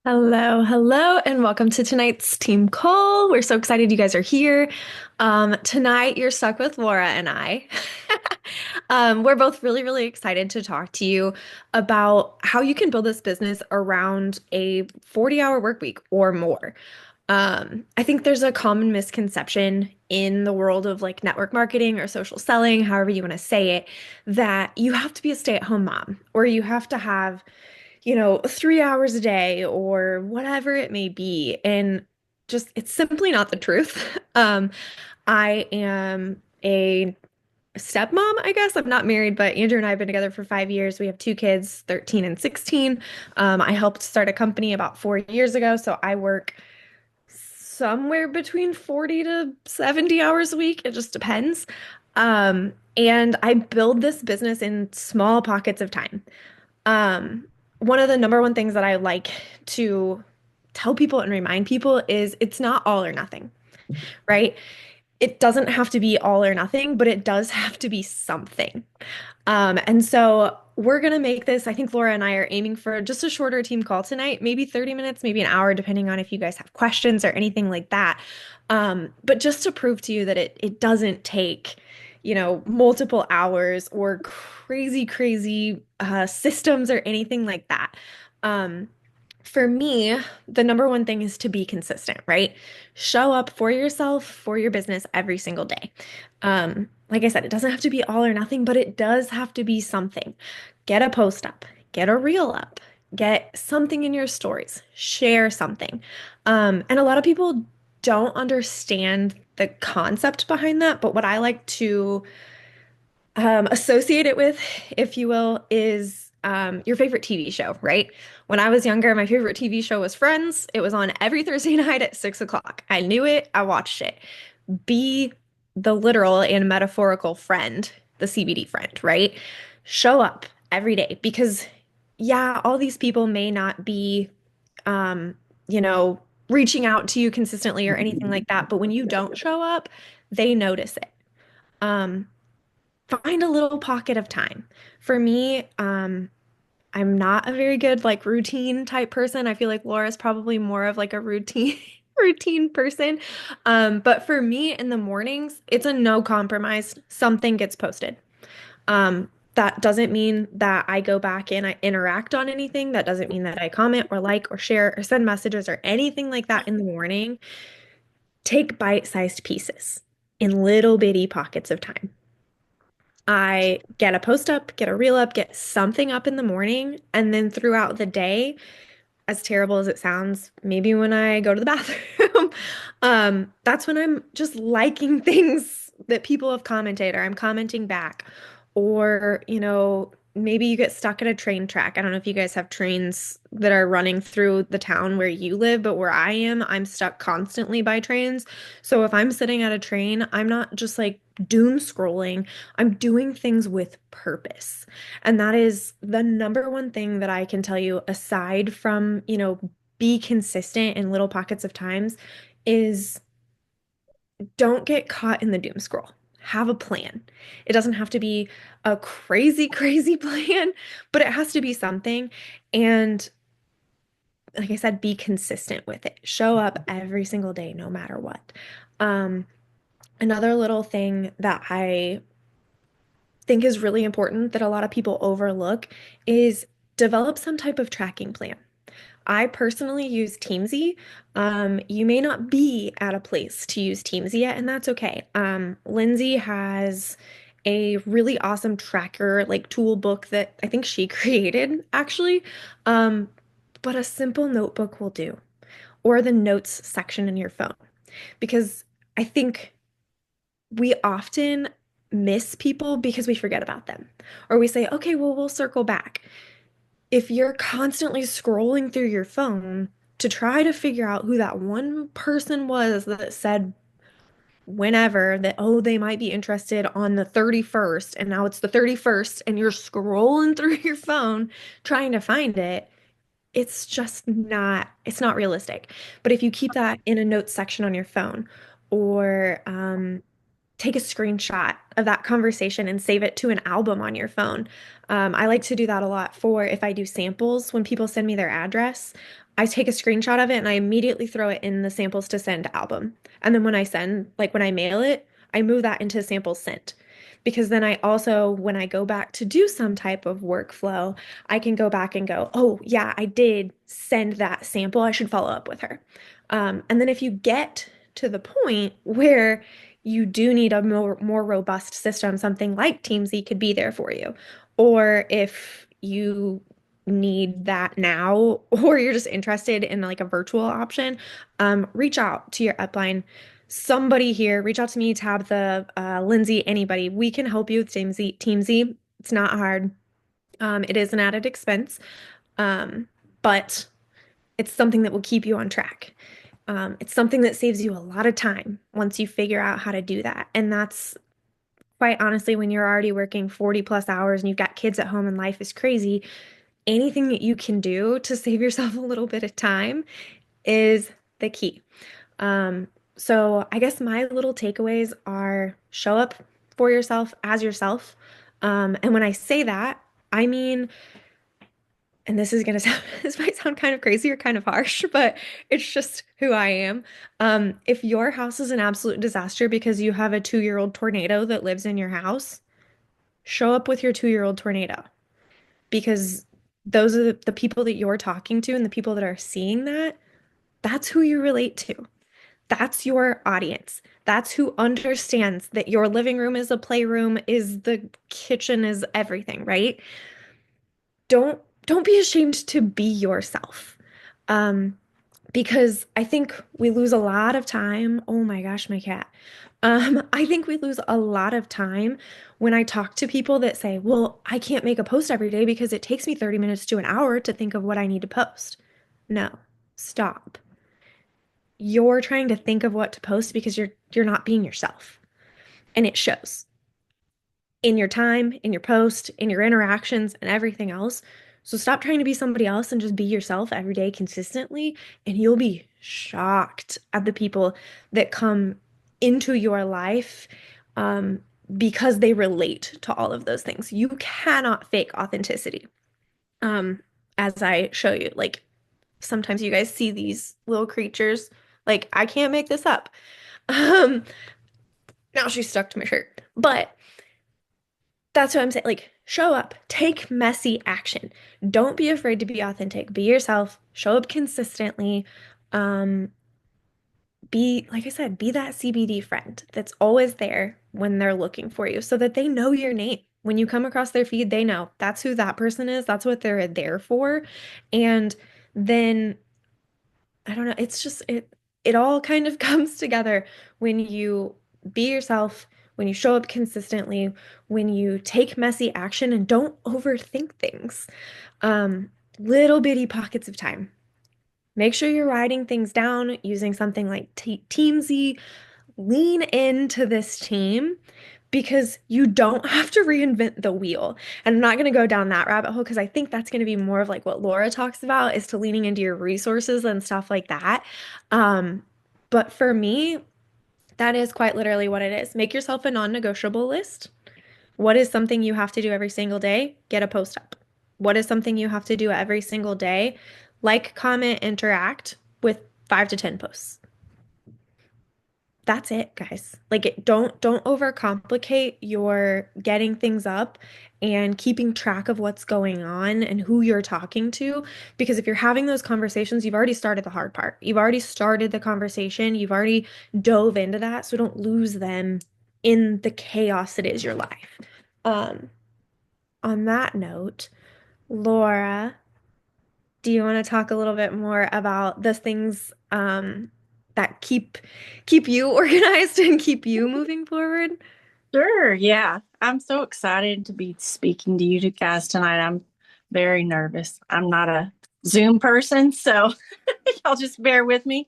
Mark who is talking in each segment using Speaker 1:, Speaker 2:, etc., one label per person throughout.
Speaker 1: Hello, hello, and welcome to tonight's team call. We're so excited you guys are here. Tonight you're stuck with Laura and I. We're both really, really excited to talk to you about how you can build this business around a 40-hour work week or more. I think there's a common misconception in the world of like network marketing or social selling, however you want to say it, that you have to be a stay-at-home mom or you have to have 3 hours a day or whatever it may be. And just, it's simply not the truth. I am a stepmom, I guess. I'm not married, but Andrew and I have been together for 5 years. We have two kids, 13 and 16. I helped start a company about 4 years ago. So I work somewhere between 40 to 70 hours a week. It just depends. And I build this business in small pockets of time. One of the number one things that I like to tell people and remind people is it's not all or nothing, right? It doesn't have to be all or nothing, but it does have to be something. And so we're going to make this, I think Laura and I are aiming for just a shorter team call tonight, maybe 30 minutes, maybe an hour, depending on if you guys have questions or anything like that. But just to prove to you that it doesn't take, multiple hours or crazy, crazy systems or anything like that. Um, for me, the number one thing is to be consistent, right? Show up for yourself, for your business every single day. Like I said, it doesn't have to be all or nothing, but it does have to be something. Get a post up, get a reel up, get something in your stories, share something. And a lot of people don't understand the concept behind that, but what I like to associate it with, if you will, is your favorite TV show, right? When I was younger, my favorite TV show was Friends. It was on every Thursday night at 6 o'clock. I knew it, I watched it. Be the literal and metaphorical friend, the CBD friend, right? Show up every day because, yeah, all these people may not be, um, you know, reaching out to you consistently or anything like that, but when you don't show up, they notice it. Um, Find a little pocket of time. For me, I'm not a very good like routine type person. I feel like Laura's probably more of like a routine routine person. But for me in the mornings, it's a no compromise. Something gets posted. That doesn't mean that I go back and I interact on anything. That doesn't mean that I comment or like or share or send messages or anything like that in the morning. Take bite-sized pieces in little bitty pockets of time. I get a post up, get a reel up, get something up in the morning, and then throughout the day, as terrible as it sounds, maybe when I go to the bathroom, that's when I'm just liking things that people have commented or I'm commenting back. Or, maybe you get stuck at a train track. I don't know if you guys have trains that are running through the town where you live, but where I am, I'm stuck constantly by trains. So if I'm sitting at a train, I'm not just like doom scrolling, I'm doing things with purpose. And that is the number one thing that I can tell you, aside from, be consistent in little pockets of times, is don't get caught in the doom scroll. Have a plan. It doesn't have to be a crazy, crazy plan, but it has to be something. And like I said, be consistent with it. Show up every single day, no matter what. Um, Another little thing that I think is really important that a lot of people overlook is develop some type of tracking plan. I personally use Teamsy. You may not be at a place to use Teamsy yet, and that's okay. Lindsay has a really awesome tracker, like tool book that I think she created actually. Um, but a simple notebook will do, or the notes section in your phone, because I think we often miss people because we forget about them, or we say, okay, well, we'll circle back. If you're constantly scrolling through your phone to try to figure out who that one person was that said whenever that, oh, they might be interested on the 31st, and now it's the 31st, and you're scrolling through your phone trying to find it, it's not realistic. But if you keep that in a notes section on your phone, or take a screenshot of that conversation and save it to an album on your phone. I like to do that a lot for if I do samples, when people send me their address, I take a screenshot of it and I immediately throw it in the samples to send album. And then when I send, like when I mail it, I move that into samples sent. Because then I also, when I go back to do some type of workflow, I can go back and go, oh, yeah, I did send that sample. I should follow up with her. And then if you get to the point where you do need a more robust system, something like Teamsy could be there for you. Or if you need that now, or you're just interested in like a virtual option, reach out to your upline. Somebody here, reach out to me, Tabitha, Lindsay, anybody. We can help you with Teamsy. It's not hard. It is an added expense, but it's something that will keep you on track. It's something that saves you a lot of time once you figure out how to do that. And that's quite honestly, when you're already working 40 plus hours and you've got kids at home and life is crazy, anything that you can do to save yourself a little bit of time is the key. Um, so I guess my little takeaways are show up for yourself as yourself. And when I say that, I mean, and this is gonna sound, this might sound kind of crazy or kind of harsh, but it's just who I am. If your house is an absolute disaster because you have a 2-year-old tornado that lives in your house, show up with your 2-year-old tornado because those are the people that you're talking to and the people that are seeing that, that's who you relate to. That's your audience. That's who understands that your living room is a playroom, is the kitchen is everything, right? Don't be ashamed to be yourself. Um, because I think we lose a lot of time. Oh my gosh, my cat. I think we lose a lot of time when I talk to people that say, well, I can't make a post every day because it takes me 30 minutes to an hour to think of what I need to post. No, stop. You're trying to think of what to post because you're not being yourself. And it shows in your time, in your post, in your interactions, and everything else. So stop trying to be somebody else and just be yourself every day consistently, and you'll be shocked at the people that come into your life um, because they relate to all of those things. You cannot fake authenticity. Um, as I show you, like sometimes you guys see these little creatures, like I can't make this up. Um, Now she's stuck to my shirt, but that's what I'm saying. Like, show up, take messy action. Don't be afraid to be authentic. Be yourself, show up consistently. Um, be, like I said, be that CBD friend that's always there when they're looking for you so that they know your name. When you come across their feed, they know that's who that person is. That's what they're there for. And then I don't know, it's just it all kind of comes together when you be yourself, when you show up consistently, when you take messy action and don't overthink things. Um, Little bitty pockets of time. Make sure you're writing things down using something like Teamsy. Lean into this team because you don't have to reinvent the wheel. And I'm not going to go down that rabbit hole because I think that's going to be more of like what Laura talks about is to leaning into your resources and stuff like that. Um, but for me, that is quite literally what it is. Make yourself a non-negotiable list. What is something you have to do every single day? Get a post up. What is something you have to do every single day? Like, comment, interact with 5 to 10 posts. That's it, guys. Like don't overcomplicate your getting things up and keeping track of what's going on and who you're talking to because if you're having those conversations, you've already started the hard part. You've already started the conversation. You've already dove into that, so don't lose them in the chaos that is your life. Um, on that note, Laura, do you want to talk a little bit more about the things that keep you organized and keep you moving forward?
Speaker 2: Sure, yeah. I'm so excited to be speaking to you guys tonight. I'm very nervous. I'm not a Zoom person, so y'all just bear with me.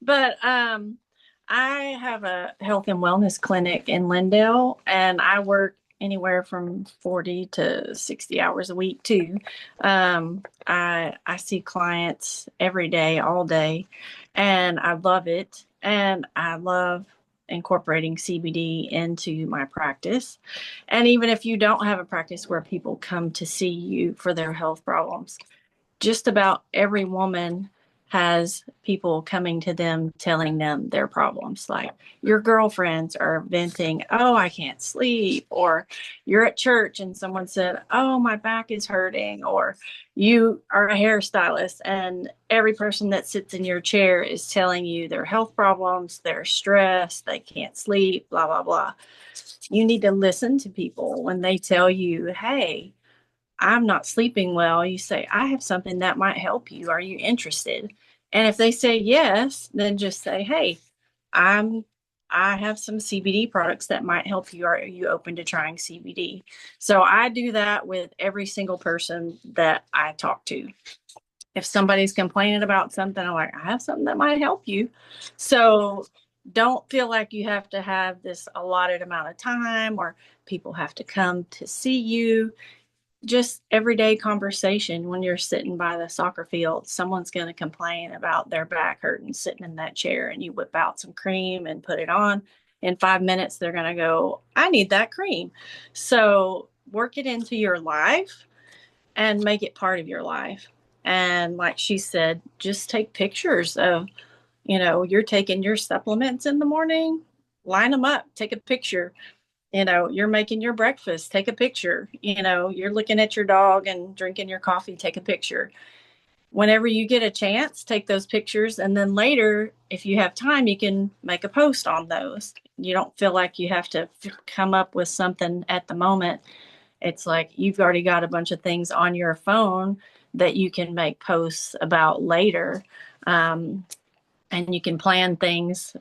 Speaker 2: But I have a health and wellness clinic in Lindale, and I work anywhere from 40 to 60 hours a week too. I see clients every day, all day, and I love it. And I love incorporating CBD into my practice. And even if you don't have a practice where people come to see you for their health problems, just about every woman has people coming to them telling them their problems. Like your girlfriends are venting, oh, I can't sleep. Or you're at church and someone said, oh, my back is hurting. Or you are a hairstylist and every person that sits in your chair is telling you their health problems, they're stressed, they can't sleep, blah, blah, blah. You need to listen to people when they tell you, hey, I'm not sleeping well, you say, I have something that might help you. Are you interested? And if they say yes, then just say, hey, I'm I have some CBD products that might help you. Are you open to trying CBD? So I do that with every single person that I talk to. If somebody's complaining about something, I'm like, I have something that might help you. So don't feel like you have to have this allotted amount of time or people have to come to see you. Just everyday conversation. When you're sitting by the soccer field, someone's going to complain about their back hurting sitting in that chair, and you whip out some cream and put it on. In 5 minutes, they're going to go, I need that cream. So work it into your life and make it part of your life. And like she said, just take pictures of, you're taking your supplements in the morning, line them up, take a picture. You're making your breakfast, take a picture. You're looking at your dog and drinking your coffee, take a picture. Whenever you get a chance, take those pictures. And then later, if you have time, you can make a post on those. You don't feel like you have to come up with something at the moment. It's like you've already got a bunch of things on your phone that you can make posts about later. Um, and you can plan things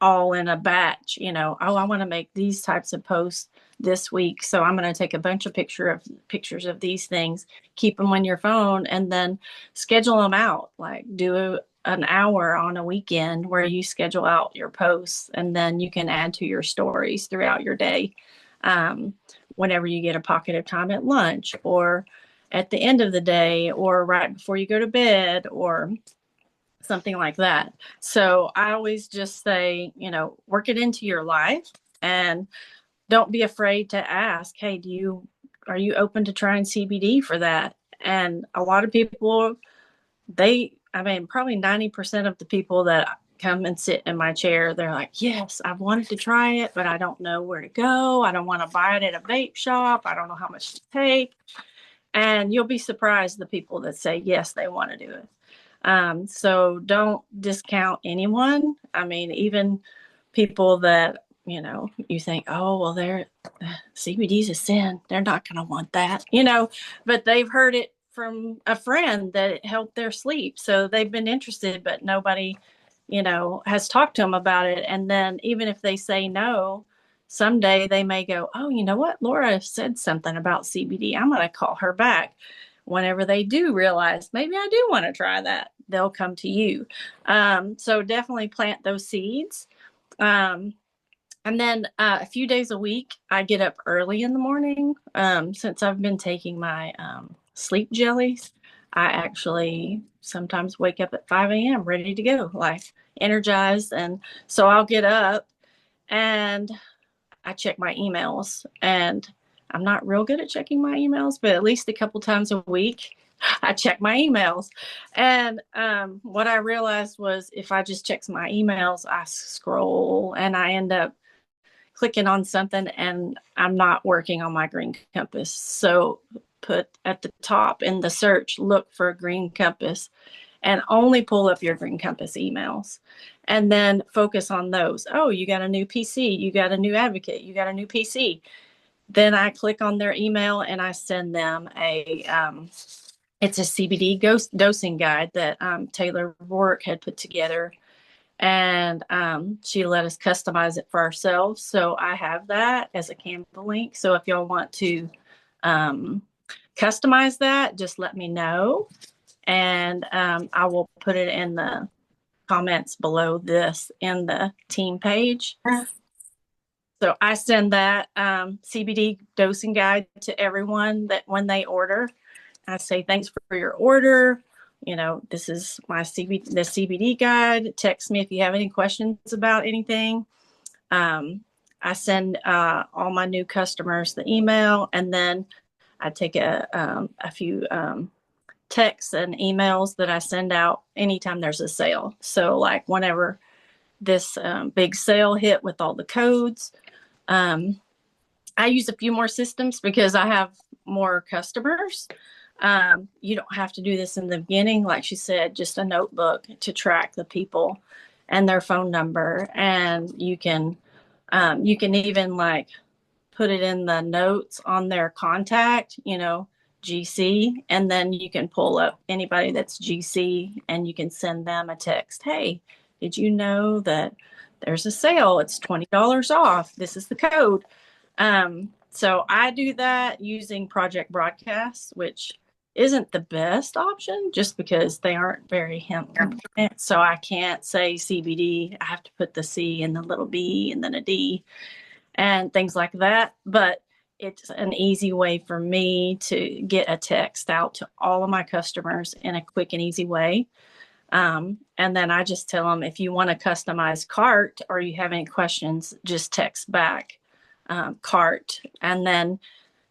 Speaker 2: all in a batch. Oh, I want to make these types of posts this week, so I'm going to take a bunch of pictures of these things, keep them on your phone, and then schedule them out. Like do an hour on a weekend where you schedule out your posts, and then you can add to your stories throughout your day. um, Whenever you get a pocket of time at lunch or at the end of the day or right before you go to bed or something like that. So I always just say, work it into your life and don't be afraid to ask, hey, are you open to trying CBD for that? And a lot of people, probably 90% of the people that come and sit in my chair, they're like, yes, I've wanted to try it, but I don't know where to go. I don't want to buy it at a vape shop. I don't know how much to take. And you'll be surprised the people that say, yes, they want to do it. So don't discount anyone. I mean, even people that, you think, oh, well, CBD's a sin. They're not going to want that, but they've heard it from a friend that it helped their sleep. So they've been interested, but nobody, has talked to them about it. And then even if they say no, someday they may go, oh, you know what? Laura said something about CBD. I'm going to call her back. Whenever they do realize maybe I do want to try that, they'll come to you. So definitely plant those seeds. Um, and then a few days a week, I get up early in the morning. Since I've been taking my sleep jellies, I actually sometimes wake up at 5 a.m. ready to go, like energized. And so I'll get up and I check my emails. And I'm not real good at checking my emails, but at least a couple times a week, I check my emails. And what I realized was if I just check my emails, I scroll and I end up clicking on something and I'm not working on my green compass. So put at the top in the search, look for a green compass and only pull up your green compass emails and then focus on those. Oh, you got a new PC, you got a new advocate, you got a new PC. Then I click on their email and I send them it's a CBD dosing guide that Taylor Rourke had put together. And she let us customize it for ourselves. So I have that as a Canva link. So if y'all want to customize that, just let me know. And I will put it in the comments below this in the team page. So I send that CBD dosing guide to everyone that when they order, I say, thanks for your order. This is the CBD guide. Text me if you have any questions about anything. Um, I send all my new customers the email, and then I take a few texts and emails that I send out anytime there's a sale. So, like whenever this big sale hit with all the codes, um, I use a few more systems because I have more customers. You don't have to do this in the beginning. Like she said, just a notebook to track the people and their phone number. And you can even like put it in the notes on their contact, GC, and then you can pull up anybody that's GC and you can send them a text. Hey, did you know that there's a sale? It's $20 off. This is the code. So I do that using Project Broadcast, which isn't the best option just because they aren't very hemp compliant. So I can't say CBD. I have to put the C and the little B and then a D and things like that. But it's an easy way for me to get a text out to all of my customers in a quick and easy way. And then I just tell them if you want a customized cart or you have any questions, just text back cart. And then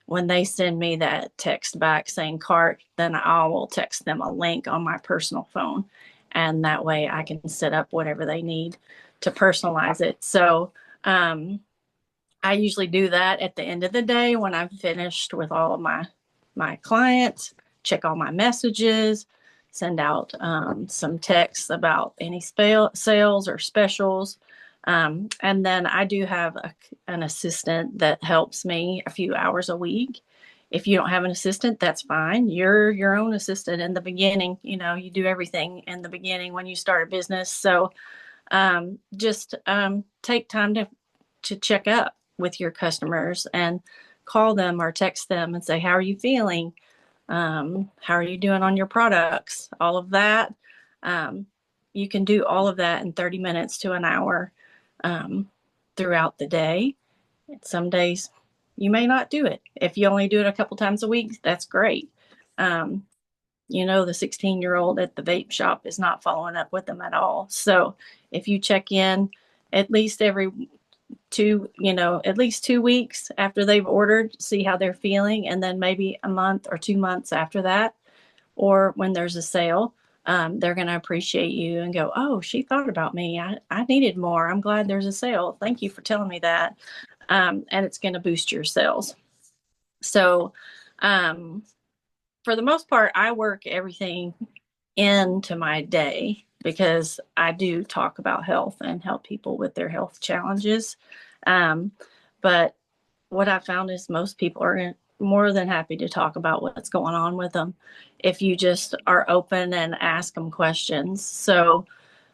Speaker 2: when they send me that text back saying cart, then I will text them a link on my personal phone. And that way I can set up whatever they need to personalize it. So I usually do that at the end of the day when I'm finished with all of my clients, check all my messages, send out some texts about any sales or specials. And then I do have an assistant that helps me a few hours a week. If you don't have an assistant, that's fine. You're your own assistant in the beginning. You do everything in the beginning when you start a business. So just take time to check up with your customers and call them or text them and say, how are you feeling? How are you doing on your products? All of that. Um, you can do all of that in 30 minutes to an hour um, throughout the day. Some days you may not do it. If you only do it a couple times a week, that's great. Um, the 16-year-old at the vape shop is not following up with them at all. So if you check in at least at least 2 weeks after they've ordered, see how they're feeling, and then maybe a month or 2 months after that, or when there's a sale, they're going to appreciate you and go, oh, she thought about me. I needed more. I'm glad there's a sale. Thank you for telling me that. And it's going to boost your sales. So, um, for the most part, I work everything into my day because I do talk about health and help people with their health challenges. Um, but what I found is most people are more than happy to talk about what's going on with them if you just are open and ask them questions. So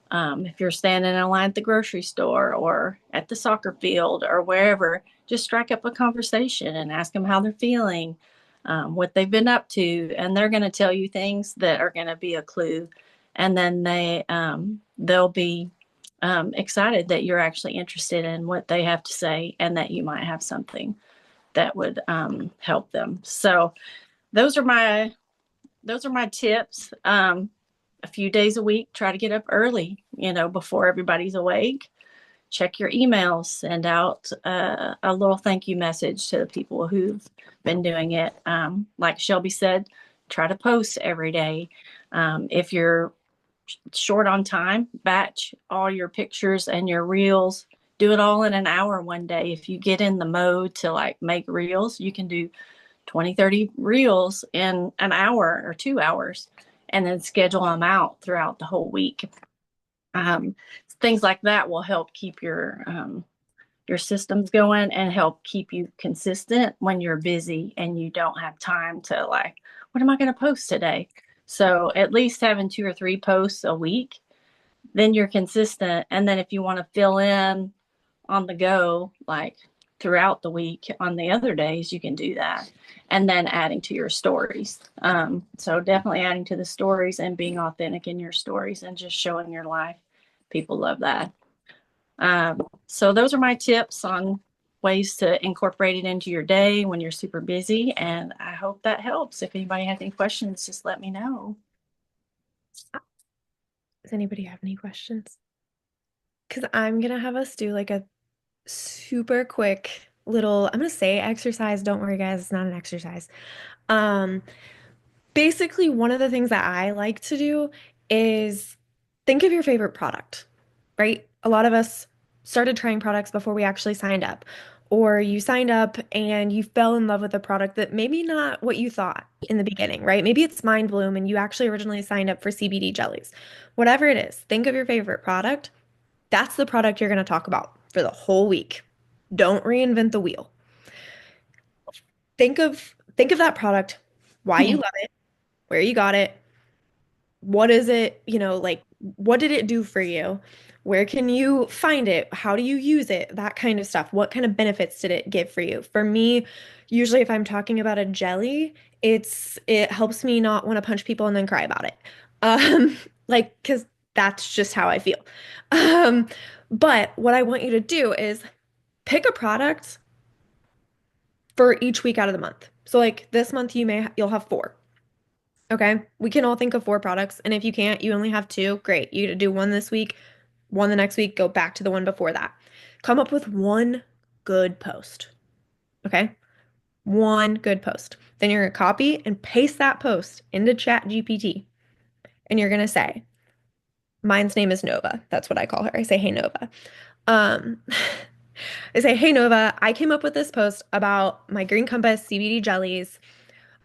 Speaker 2: if you're standing in a line at the grocery store or at the soccer field or wherever, just strike up a conversation and ask them how they're feeling, what they've been up to, and they're going to tell you things that are going to be a clue. And then they'll be excited that you're actually interested in what they have to say and that you might have something that would help them. So those are my tips. A few days a week, try to get up early, before everybody's awake. Check your emails, send out a little thank you message to the people who've been doing it. Like Shelby said, try to post every day. If you're short on time, batch all your pictures and your reels. Do it all in an hour one day. If you get in the mode to like make reels, you can do 20, 30 reels in an hour or 2 hours and then schedule them out throughout the whole week. Um, Things like that will help keep your systems going and help keep you consistent when you're busy and you don't have time to like, what am I going to post today? So at least having 2 or 3 posts a week, then you're consistent. And then if you want to fill in on the go, like throughout the week on the other days, you can do that. And then adding to your stories. So definitely adding to the stories and being authentic in your stories and just showing your life. People love that. So those are my tips on ways to incorporate it into your day when you're super busy. And I hope that helps. If anybody has any questions, just let me know.
Speaker 1: Does anybody have any questions? Because I'm gonna have us do like a super quick little, I'm gonna say exercise. Don't worry, guys, it's not an exercise. Um, Basically, one of the things that I like to do is think of your favorite product, right? A lot of us started trying products before we actually signed up, or you signed up and you fell in love with a product that maybe not what you thought in the beginning, right? Maybe it's Mind Bloom and you actually originally signed up for CBD jellies. Whatever it is, think of your favorite product. That's the product you're going to talk about for the whole week. Don't reinvent the wheel. Think of that product, why you love it, where you got it, what is it, like what did it do for you? Where can you find it? How do you use it? That kind of stuff. What kind of benefits did it give for you? For me, usually if I'm talking about a jelly, it helps me not want to punch people and then cry about it. Um, like, because that's just how I feel. Um, but what I want you to do is pick a product for each week out of the month. So like this month you'll have four. Okay. We can all think of four products. And if you can't, you only have two. Great. You get to do one this week, one the next week, go back to the one before that. Come up with one good post. Okay. One good post. Then you're going to copy and paste that post into Chat GPT. And you're going to say, mine's name is Nova. That's what I call her. I say, hey, Nova. Um, I say, hey, Nova, I came up with this post about my Green Compass CBD jellies.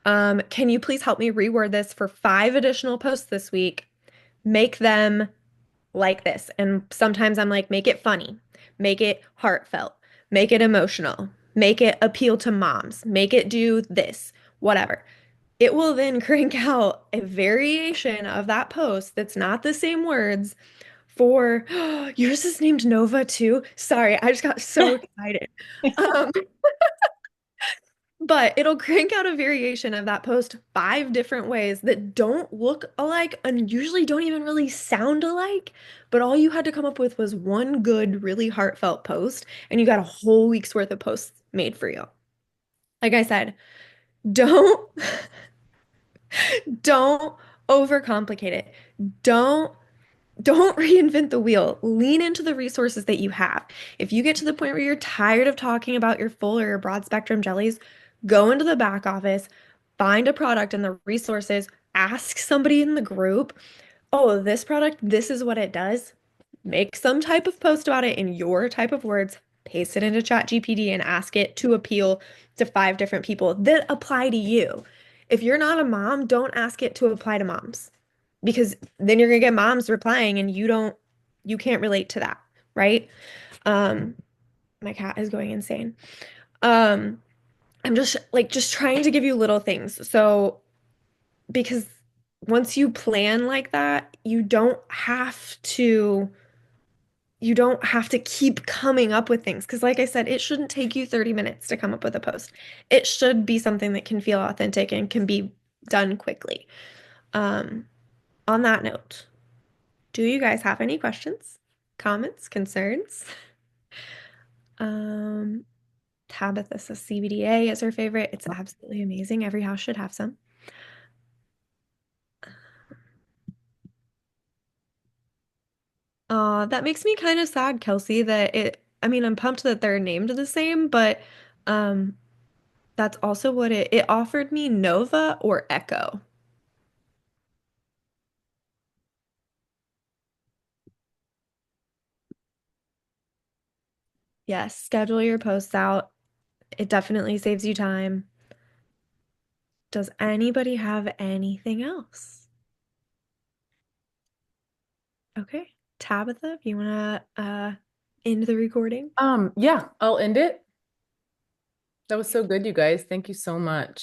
Speaker 1: Can you please help me reword this for five additional posts this week? Make them like this. And sometimes I'm like, make it funny, make it heartfelt, make it emotional, make it appeal to moms, make it do this, whatever. It will then crank out a variation of that post that's not the same words for yours is named Nova too. Sorry, I just got so excited. Um, But it'll crank out a variation of that post five different ways that don't look alike and usually don't even really sound alike. But all you had to come up with was one good, really heartfelt post, and you got a whole week's worth of posts made for you. Like I said, don't don't overcomplicate it. Don't don't reinvent the wheel. Lean into the resources that you have. If you get to the point where you're tired of talking about your full or your broad spectrum jellies, go into the back office, find a product and the resources, ask somebody in the group, oh, this product, this is what it does. Make some type of post about it in your type of words, paste it into ChatGPT and ask it to appeal to five different people that apply to you. If you're not a mom, don't ask it to apply to moms because then you're gonna get moms replying and you can't relate to that, right? Um, my cat is going insane. Um, I'm just trying to give you little things. So because once you plan like that, you don't have to keep coming up with things. Because like I said, it shouldn't take you 30 minutes to come up with a post. It should be something that can feel authentic and can be done quickly. Um, on that note, do you guys have any questions, comments, concerns? Um, Tabitha says CBDA is her favorite. It's absolutely amazing. Every house should have some. That makes me kind of sad, Kelsey, I mean, I'm pumped that they're named the same, but um, that's also what it offered me Nova or Echo. Yes, schedule your posts out. It definitely saves you time. Does anybody have anything else? Okay. Tabitha, if you wanna end the recording.
Speaker 3: Yeah, I'll end it. That was so good, you guys. Thank you so much.